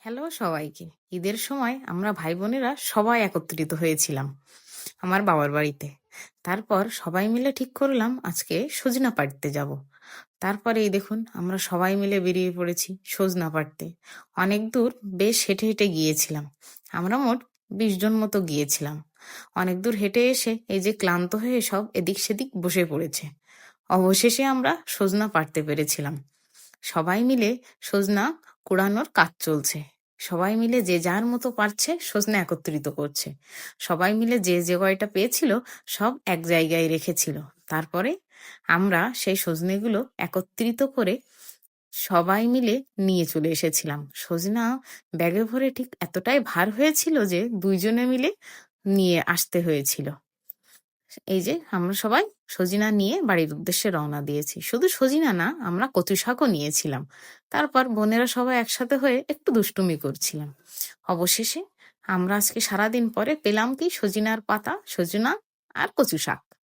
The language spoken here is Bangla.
হ্যালো সবাইকে। ঈদের সময় আমরা ভাই বোনেরা সবাই একত্রিত হয়েছিলাম আমার বাবার বাড়িতে। তারপর সবাই মিলে ঠিক করলাম আজকে সজনা পাড়তে যাব। তারপরে এই দেখুন আমরা সবাই মিলে বেরিয়ে পড়েছি সজনা পাড়তে। অনেক দূর বেশ হেঁটে হেঁটে গিয়েছিলাম। আমরা মোট 20 জন মতো গিয়েছিলাম। অনেক দূর হেঁটে এসে এই যে ক্লান্ত হয়ে সব এদিক সেদিক বসে পড়েছে। অবশেষে আমরা সজনা পাড়তে পেরেছিলাম। সবাই মিলে সজনা কুড়ানোর কাজ চলছে। সবাই মিলে যে যার মতো পারছে সজনে একত্রিত করছে। সবাই মিলে যে যে কয়টা পেয়েছিল সব এক জায়গায় রেখেছিল। তারপরে আমরা সেই সজনেগুলো একত্রিত করে সবাই মিলে নিয়ে চলে এসেছিলাম। সজনা ব্যাগে ভরে ঠিক এতটাই ভার হয়েছিল যে 2 জনে মিলে নিয়ে আসতে হয়েছিল। এই যে আমরা সবাই সজিনা নিয়ে বাড়ির উদ্দেশ্যে রওনা দিয়েছি। শুধু সজিনা না, আমরা কচু শাকও নিয়েছিলাম। তারপর বোনেরা সবাই একসাথে হয়ে একটু দুষ্টুমি করছিলাম। অবশেষে আমরা আজকে সারাদিন পরে পেলাম কি সজিনার পাতা, সজনা আর কচু শাক।